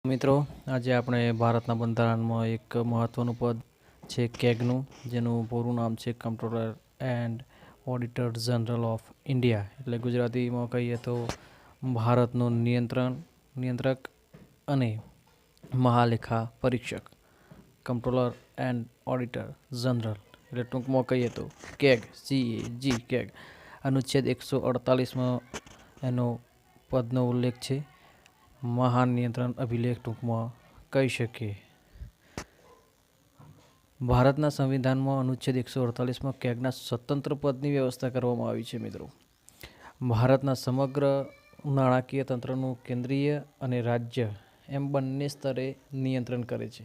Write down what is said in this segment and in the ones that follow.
મિત્રો, આજે આપણે ભારતના બંધારણમાં એક મહત્વનું પદ છે કેગનું, જેનું પૂરું નામ છે comptroller and auditor general of India. એટલે ગુજરાતીમાં કહીએ તો ભારતનું નિયંત્રક અને મહાલેખા પરીક્ષક. કમ્પ્ટ્રોલર એન્ડ ઓડિટર જનરલ એટલે ટૂંકમાં કહીએ તો કેગ, કેગ. અનુચ્છેદ 148માં એનો પદનો ઉલ્લેખ છે. મહાન નિયંત્રણ અભિલેખ ટૂંકમાં કહી શકીએ. ભારતના સંવિધાનમાં અનુચ્છેદ 148માં કેગના સ્વતંત્ર પદની વ્યવસ્થા કરવામાં આવી છે. મિત્રો, ભારતના સમગ્ર નાણાકીય તંત્રનું કેન્દ્રીય અને રાજ્ય એમ બંને સ્તરે નિયંત્રણ કરે છે.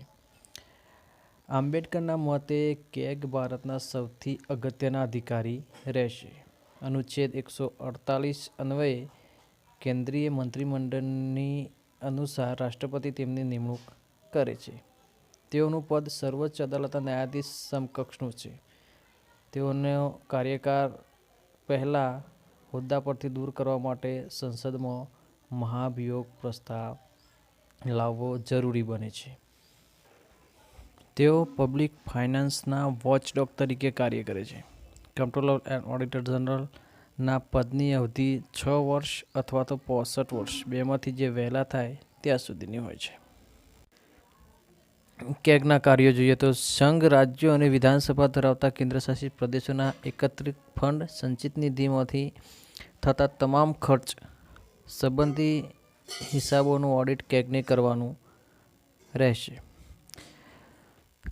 આંબેડકરના મતે કેગ ભારતના સૌથી અગત્યના અધિકારી રહેશે. અનુચ્છેદ 148 અન્વયે કેન્દ્રીય મંત્રીમંડળની અનુસાર રાષ્ટ્રપતિ તેમની નિમણૂક કરે છે. તેઓનું પદ સર્વોચ્ચ અદાલતના ન્યાયાધીશ સમકક્ષનું છે. તેઓનો કાર્યકાળ પહેલા હોદ્દા પરથી દૂર કરવા માટે સંસદમાં મહાભિયોગ પ્રસ્તાવ લાવવો જરૂરી બને છે. તેઓ પબ્લિક ફાઇનાન્સના વોચડોગ તરીકે કાર્ય કરે છે. કમ્પ્ટ્રોલર એન્ડ ઓડિટર જનરલના પદની અવધિ 6 વર્ષ અથવા તો 65 વર્ષ, બેમાંથી જે વહેલા થાય ત્યાં સુધીની હોય છે. કેગના કાર્યો જોઈએ તો સંઘ, રાજ્યો અને વિધાનસભા ધરાવતા કેન્દ્રશાસિત પ્રદેશોના એકત્રિત ફંડ સંચિત નિધિમાંથી થતા તમામ ખર્ચ સંબંધી હિસાબોનું ઓડિટ કેગને કરવાનું રહેશે.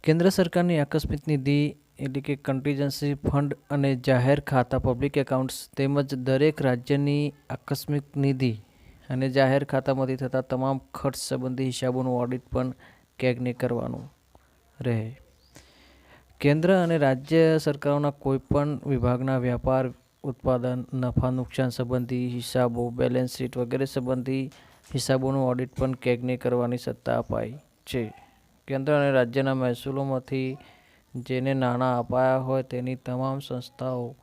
કેન્દ્ર સરકારની આકસ્મિક નિધિ એટલે કે કન્ટીજન્સી ફંડ અને જાહેર ખાતા પબ્લિક એકાઉન્ટ્સ તેમજ દરેક રાજ્યની આકસ્મિક નિધિ અને જાહેર ખાતામાંથી થતા તમામ ખર્ચ સંબંધી હિસાબોનું ઓડિટ પણ કેગને કરવાનું રહે. કેન્દ્ર અને રાજ્ય સરકારોના કોઈપણ વિભાગના વ્યાપાર, ઉત્પાદન, નફા નુકસાન સંબંધી હિસાબો, બેલેન્સ શીટ વગેરે સંબંધી હિસાબોનું ઓડિટ પણ કેગને કરવાની સત્તા અપાઈ છે. કેન્દ્ર અને રાજ્યના મહેસૂલોમાંથી જેને નાણાં અપાયા હોય તેની તમામ સંસ્થાઓ,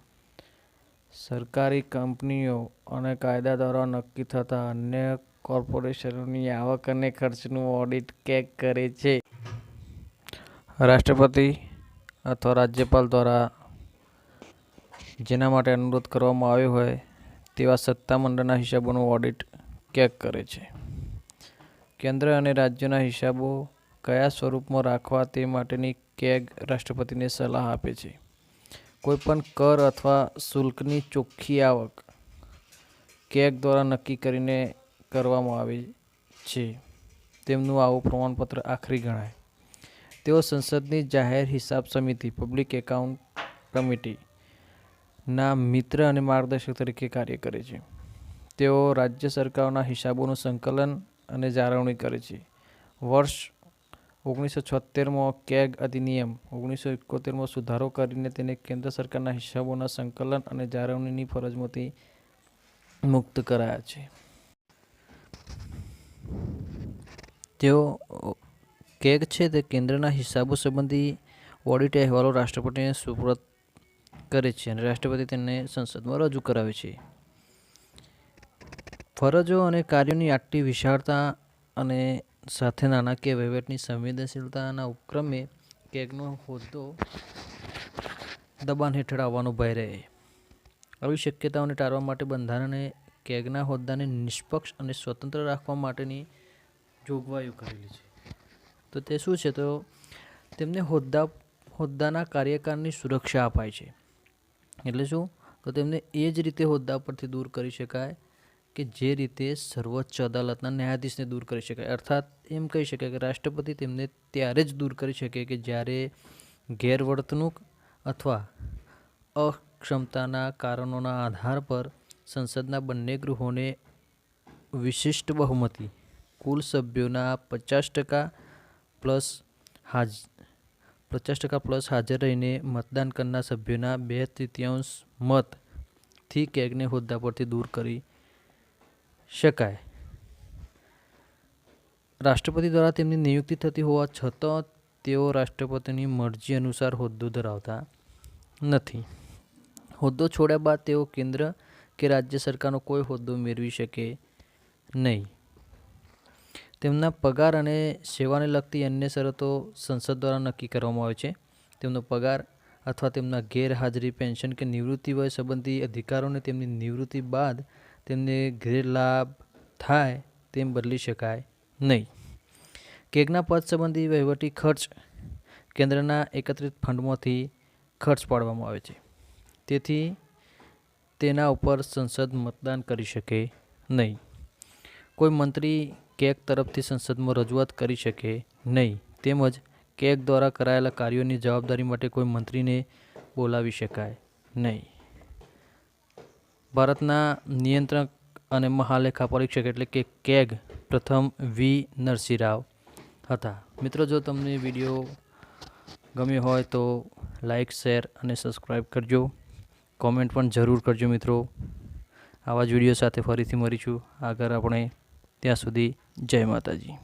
સરકારી કંપનીઓ અને કાયદા દ્વારા નક્કી થતા અન્ય કોર્પોરેશનોની આવક અને ખર્ચનું ઓડિટ કેગ કરે છે. રાષ્ટ્રપતિ અથવા રાજ્યપાલ દ્વારા જેના માટે અનુરોધ કરવામાં આવ્યો હોય તેવા સત્તામંડળના હિસાબોનું ઓડિટ કેગ કરે છે. કેન્દ્ર અને રાજ્યોના હિસાબો કયા સ્વરૂપમાં રાખવા તે માટેની કેગ રાષ્ટ્રપતિને સલાહ આપે છે. કોઈપણ કર અથવા શુલ્કની ચોખ્ખી આવક કેગ દ્વારા નક્કી કરીને કરવામાં આવે છે. તેમનું આવું પ્રમાણપત્ર આખરી ગણાય. તેઓ સંસદની જાહેર હિસાબ સમિતિ પબ્લિક એકાઉન્ટ કમિટી ના મિત્ર અને માર્ગદર્શક તરીકે કાર્ય કરે છે. તેઓ રાજ્ય સરકારોના હિસાબોનું સંકલન અને જાળવણી કરે છે. વર્ષ 1976માં કેગ અધિનિયમ 1971માં સુધારો કરીને તેને કેન્દ્ર સરકારના હિસાબોના સંકલન અને જાળવણીની ફરજમાંથી મુક્ત કરાયા છે. તેઓ કેગ છે તે કેન્દ્રના હિસાબો સંબંધી ઓડિટ અહેવાલો રાષ્ટ્રપતિને સુપરત કરે છે અને રાષ્ટ્રપતિ તેને સંસદમાં રજૂ કરાવે છે. ફરજો અને કાર્યોની આટલી વિશાળતા અને સાથે નાણાકીય વહીવટની સંવેદનશીલતાના ઉપક્રમે કેગનો હોદ્દો દબાણ હેઠળ આવવાનો ભય રહે. આવી શક્યતાઓને ટાળવા માટે બંધારણે કેગના હોદ્દાને નિષ્પક્ષ અને સ્વતંત્ર રાખવા માટેની જોગવાઈઓ કરેલી છે. તો તે શું છે? તો તેમને હોદ્દાના કાર્યકાળની સુરક્ષા અપાય છે. એટલે શું? તો તેમને એ જ રીતે હોદ્દા પરથી દૂર કરી શકાય કે જે રીતે સર્વોચ્ચ અદાલતના ન્યાયાધીશને દૂર કરી શકાય. અર્થાત એમ કહી શકાય કે રાષ્ટ્રપતિ તેમને ત્યારે જ દૂર કરી શકે કે જ્યારે ગેરવર્તણૂક અથવા અક્ષમતાના કારણોના આધાર પર સંસદના બંને ગૃહોને વિશિષ્ટ બહુમતી, કુલ સભ્યોના 50% પ્લસ હાજર રહીને મતદાન કરનાર સભ્યોના 2/3 મતથી કેગને હોદ્દા પરથી દૂર કરી શકાય. રાષ્ટ્રપતિ દ્વારા તેમની નિયુક્તિ થતી હોવા છતાં તેઓ રાષ્ટ્રપતિની મરજી અનુસાર હોદ્દો ધરાવતા નથી. હોદ્દો છોડ્યા બાદ તેઓ કેન્દ્ર કે રાજ્ય સરકારનો કોઈ હોદ્દો મેળવી શકે નહીં. તેમના પગાર અને સેવાને લગતી અન્ય શરતો સંસદ દ્વારા નક્કી કરવામાં આવે છે. તેમનો પગાર અથવા તેમના ગેરહાજરી, પેન્શન કે નિવૃત્તિ વય સંબંધી અધિકારોને તેમની નિવૃત્તિ બાદ તેમને ગેરલાભ થાય તેમ બદલી શકાય નહીં. કેગના પદ સંબંધી વહીવટી ખર્ચ કેન્દ્રના એકત્રિત ફંડમાંથી ખર્ચ પાડવામાં આવે છે. તેથી તેના ઉપર સંસદ મતદાન કરી શકે નહીં. કોઈ મંત્રી કેગ તરફથી સંસદમાં રજૂઆત કરી શકે નહીં. તેમજ કેગ દ્વારા કરાયેલા કાર્યોની જવાબદારી માટે કોઈ મંત્રીને બોલાવી શકાય નહીં. ભારતના નિયંત્રક અને મહાલેખા પરીક્ષક એટલે કે કેગ પ્રથમ વી નરસિંહ રાવ હતા. મિત્રો, જો તમને વિડીયો ગમ્યો હોય તો લાઈક, શેર અને સબસ્ક્રાઈબ કરજો. કોમેન્ટ પણ જરૂર કરજો મિત્રો. આવા જ વિડીયો સાથે ફરીથી મળીશું આગળ આપણે. ત્યાં સુધી જય માતાજી.